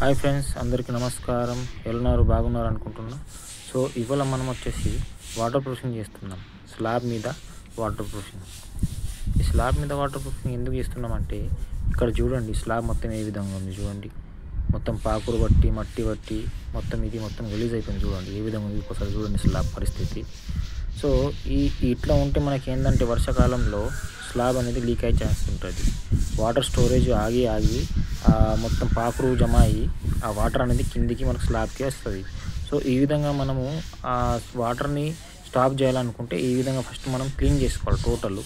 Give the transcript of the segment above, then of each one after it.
Hi friends, అందరికీ నమస్కారం. ఎల్లున్నారు బాగున్నారు అనుకుంటున్నా. సో ఇవాళ మనం వచ్చేసి వాటర్ ప్రూఫింగ్ చేస్తున్నాం. స్లాబ్ మీద వాటర్ ప్రూఫింగ్. ఈ స్లాబ్ మీద వాటర్ ప్రూఫింగ్ ఎందుకు చేస్తున్నామంటే, ఇక్కడ చూడండి స్లాబ్ మొత్తం ఏ విధంగా ఉంది చూడండి. మొత్తం పాకురు బట్టి మట్టి బట్టి మొత్తం రిలీజ్ అయిపోయింది చూడండి ఏ విధంగా ఉంది. ఒకసారి చూడండి స్లాబ్ పరిస్థితి. సో ఇట్లా ఉంటే మనకి ఏంటంటే వర్షాకాలంలో స్లాబ్ అనేది లీక్ అయ్యే ఛాన్స్ ఉంటుంది. వాటర్ స్టోరేజ్ ఆగి మొత్తం పాకురు జమ అయ్యి ఆ వాటర్ అనేది కిందికి మనకు స్లాబ్కి వస్తుంది. సో ఈ విధంగా మనము ఆ వాటర్ని స్టాప్ చేయాలనుకుంటే ఈ విధంగా ఫస్ట్ మనం క్లీన్ చేసుకోవాలి. టోటల్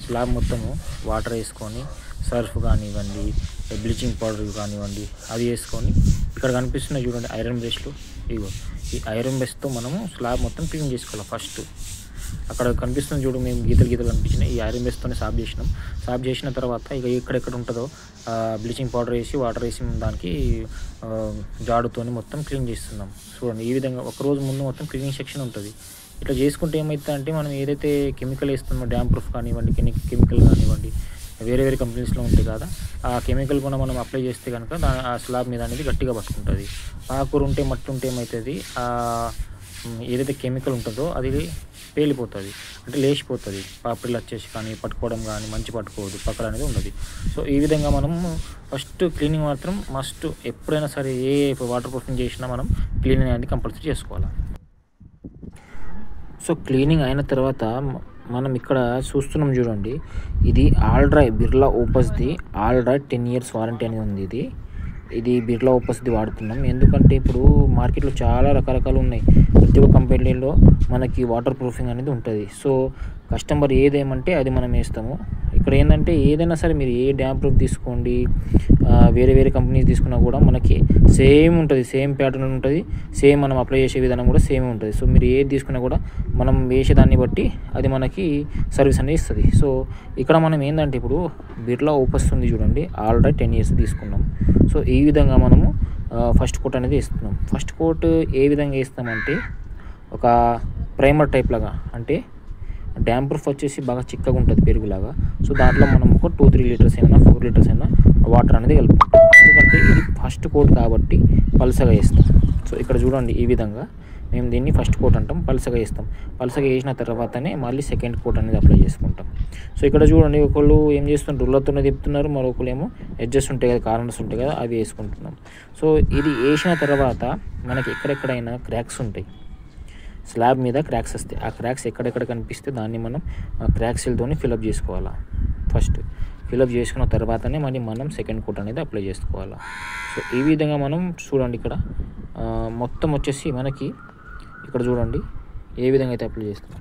స్లాబ్ మొత్తము వాటర్ వేసుకొని సర్ఫ్ కానివ్వండి, బ్లీచింగ్ పౌడర్ కానివ్వండి అది వేసుకొని, ఇక్కడ కనిపిస్తున్నాయి చూడండి ఐరన్ బ్రష్లు. ఇగో ఈ ఐరన్ బ్రష్తో మనము స్లాబ్ మొత్తం క్లీన్ చేసుకోవాలి. ఫస్ట్ అక్కడ కనిపిస్తుంది చూడు, మేము గీతలు కనిపించినాయి. ఈ ఐరన్ బ్రష్తోనే సాఫ్ చేసిన తర్వాత ఇక ఎక్కడెక్కడ ఉంటుందో బ్లీచింగ్ పౌడర్ వేసి వాటర్ వేసి దానికి జాడుతోని మొత్తం క్లీన్ చేస్తున్నాం. చూడండి ఈ విధంగా ఒకరోజు ముందు మొత్తం క్లీనింగ్ సెక్షన్ ఉంటుంది. ఇట్లా చేసుకుంటే ఏమవుతుందంటే, మనం ఏదైతే కెమికల్ వేస్తున్నామో డ్యామ్ ప్రూఫ్ కానివ్వండి, కెమికల్ కానివ్వండి, వేరే కంపెనీస్లో ఉంటాయి కదా, ఆ కెమికల్ కూడా మనం అప్లై చేస్తే కనుక ఆ స్లాబ్ మీద అనేది గట్టిగా పట్టుకుంటుంది. పాకూరు ఉంటే మట్టి ఉంటే ఏమవుతుంది, ఏదైతే కెమికల్ ఉంటుందో అది పేలిపోతుంది, అంటే లేచిపోతుంది. పాపిళ్ళు వచ్చేసి కానీ పట్టుకోవడం కానీ మంచి పట్టుకోవద్దు, పక్కన అనేది ఉండదు. సో ఈ విధంగా మనం ఫస్ట్ క్లీనింగ్ మాత్రం మస్ట్. ఎప్పుడైనా సరే ఏ వాటర్ ప్రూఫింగ్ చేసినా మనం క్లీనింగ్ అనేది కంపల్సరీ చేసుకోవాలి. సో క్లీనింగ్ అయిన తర్వాత మనం ఇక్కడ చూస్తున్నాం చూడండి, ఇది ఆల్డ్రై బిర్లా ఓపస్ది ఆల్డ్రై 10 years వారంటీ అనేది ఉంది. ఇది బిర్లా ఓపస్ది వాడుతున్నాం. ఎందుకంటే ఇప్పుడు మార్కెట్లో చాలా రకరకాలు ఉన్నాయి. ప్రతి ఒక్క కంపెనీలో మనకి వాటర్ ప్రూఫింగ్ అనేది ఉంటుంది. సో కస్టమర్ ఏదేమంటే అది మనం వేస్తాము. ఇక్కడ ఏంటంటే ఏదైనా సరే మీరు ఏ డ్యామ్ ప్రూఫ్ తీసుకోండి, వేరే కంపెనీస్ తీసుకున్నా కూడా మనకి సేమ్ ఉంటుంది, సేమ్ ప్యాటర్న్ ఉంటుంది, సేమ్ మనం అప్లై చేసే విధానం కూడా సేమ్ ఉంటుంది. సో మీరు ఏది తీసుకున్నా కూడా మనం వేసేదాన్ని బట్టి అది మనకి సర్వీస్ అనేది ఇస్తుంది. సో ఇక్కడ మనం ఏంటంటే ఇప్పుడు బిర్లా ఓపస్ ఉంది చూడండి, ఆల్రెడీ 10 years తీసుకున్నాం. సో ఈ విధంగా మనము ఫస్ట్ కోట్ అనేది వేస్తున్నాం. ఫస్ట్ కోట్ ఏ విధంగా వేస్తామంటే, ఒక ప్రైమర్ టైప్ లాగా, అంటే డ్యామ్ ప్రూఫ్ వచ్చేసి బాగా చిక్కగా ఉంటుంది పెరుగులాగా. సో దాంట్లో మనం ఒక 2-3 liters అయినా 4 liters అయినా వాటర్ అనేది కలుపుకుంటాం. ఎందుకంటే ఇది ఫస్ట్ కోట్ కాబట్టి పలసగా వేస్తాం. సో ఇక్కడ చూడండి ఈ విధంగా మేము దీన్ని ఫస్ట్ కోట్ అంటాం, పలసగా వేస్తాం. పలసగా వేసిన తర్వాతనే మళ్ళీ సెకండ్ కోట్ అనేది అప్లై చేసుకుంటాం. సో ఇక్కడ చూడండి, ఒకళ్ళు ఏం చేస్తున్నారు, రుల్లతోనే తిప్పుతున్నారు, మరొకళ్ళు ఏమో ఎడ్జెస్ ఉంటాయి కదా, కార్నర్స్ ఉంటాయి కదా, అవి వేసుకుంటున్నాం. సో ఇది వేసిన తర్వాత మనకి ఎక్కడెక్కడైనా క్రాక్స్ ఉంటాయి, స్లాబ్ మీద క్రాక్స్ వస్తాయి. ఆ క్రాక్స్ ఎక్కడెక్కడ కనిపిస్తే దాన్ని మనం క్రాక్స్లతోని ఫిలప్ చేసుకోవాలా. ఫస్ట్ ఫిలప్ చేసుకున్న తర్వాతనే మళ్ళీ మనం సెకండ్ కోట్ అనేది అప్లై చేసుకోవాలా. సో ఈ విధంగా మనం చూడండి ఇక్కడ మొత్తం వచ్చేసి మనకి ఇక్కడ చూడండి ఏ విధంగా అయితే అప్లై చేస్తాం.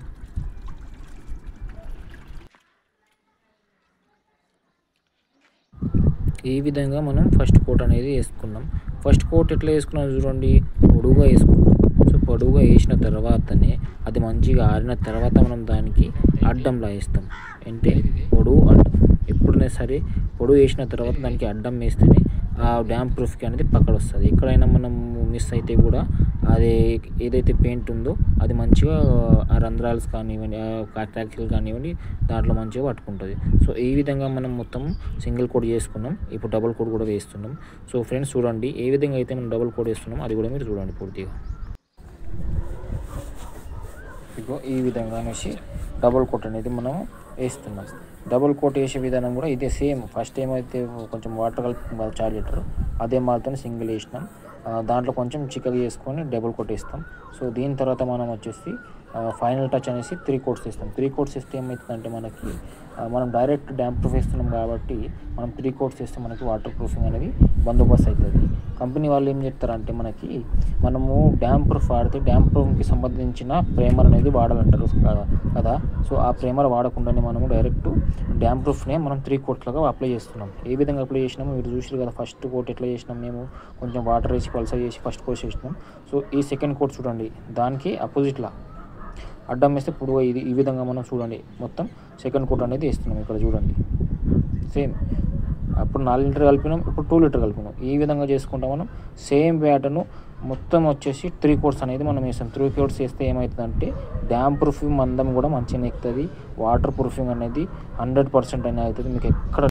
ఈ విధంగా మనం ఫస్ట్ కోట్ అనేది వేసుకున్నాం. ఫస్ట్ కోట్ ఎట్లా వేసుకున్నాం చూడండి, పొడుగుగా వేసుకున్నాం. సో పొడుగుగా వేసిన తర్వాతనే అది మంచిగా ఆరిన తర్వాత మనం దానికి అడ్డంలా వేస్తాం. అంటే పొడుగు అడ్డం ఎప్పుడైనా సరే పొడుగు వేసిన తర్వాత దానికి అడ్డం వేస్తేనే ఆ డ్యామ్ ప్రూఫ్కి అనేది పక్కన వస్తుంది. ఎక్కడైనా మనం మిస్ అయితే కూడా అది ఏదైతే పెయింట్ ఉందో అది మంచిగా ఆ రంధ్రాలు కానివ్వండి, క్రాక్లు కానివ్వండి, దాంట్లో మంచిగా పట్టుకుంటుంది. సో ఈ విధంగా మనం మొత్తం సింగిల్ కోట్ చేసుకున్నాం. ఇప్పుడు డబుల్ కోట్ కూడా వేస్తున్నాం. సో ఫ్రెండ్స్ చూడండి ఏ విధంగా అయితే మనం డబుల్ కోట్ వేస్తున్నాం అది కూడా మీరు చూడండి పూర్తిగా. ఇగో ఈ విధంగా అనేసి డబుల్ కోట్ అనేది మనం వేస్తున్నాం. డబుల్ కోట్ వేసే విధానం కూడా ఇదే సేమ్. ఫస్ట్ ఏమైతే కొంచెం వాటర్ కలిపి చార్జ్ చేస్తారో అదే మాత్రం సింగిల్ వేసినాం. దాంట్లో కొంచెం చిక్కగా చేసుకొని డబుల్ కోట్ వేస్తాం. సో దీని తర్వాత మనం వచ్చేసి ఫైనల్ టచ్ అనేసి 3 coats వేస్తాం. 3 coats వేస్తే ఏమవుతుందంటే మనకి మనం డైరెక్ట్ డ్యామ్ ప్రూఫ్ వేస్తున్నాం కాబట్టి మనం 3 coats వేస్తే మనకి వాటర్ ప్రూఫింగ్ అనేది బందోబస్తు అవుతుంది. కంపెనీ వాళ్ళు ఏం చెప్తారంటే, మనము డ్యామ్ ప్రూఫ్ వాడితే డ్యామ్ ప్రూఫ్కి సంబంధించిన ప్రైమర్ అనేది వాడాలంటారు కదా. సో ఆ ప్రైమర్ వాడకుండానే మనము డైరెక్ట్ డ్యామ్ ప్రూఫ్నే మనం 3 coats లాగా అప్లై చేస్తున్నాం. ఏ విధంగా అప్లై చేసినామో మీరు చూసారు కదా. ఫస్ట్ కోట్ ఎట్లా చేసినాం, మేము కొంచెం వాటర్ వేసి పల్సర్ చేసి ఫస్ట్ కోట్ చేసినాం. సో ఈ సెకండ్ కోట్ చూడండి, దానికి అపోజిట్లా అడ్డం వేస్తే పొడుగు ఈ విధంగా మనం చూడండి మొత్తం సెకండ్ కోట్ అనేది వేస్తున్నాం. ఇక్కడ చూడండి సేమ్. అప్పుడు 4 లీటర్ కలిపినాం, ఇప్పుడు 2 లీటర్ కలిపినాం. ఈ విధంగా చేసుకుంటాం మనం. సేమ్ ప్యాటర్న్ మొత్తం వచ్చేసి 3 coats అనేది మనం వేస్తాం. 3 coats వేస్తే ఏమవుతుందంటే డ్యామ్ ప్రూఫింగ్ మందం కూడా మంచిగా ఎక్కుతుంది. వాటర్ ప్రూఫింగ్ అనేది 100% అనేది అవుతుంది. మీకు ఎక్కడ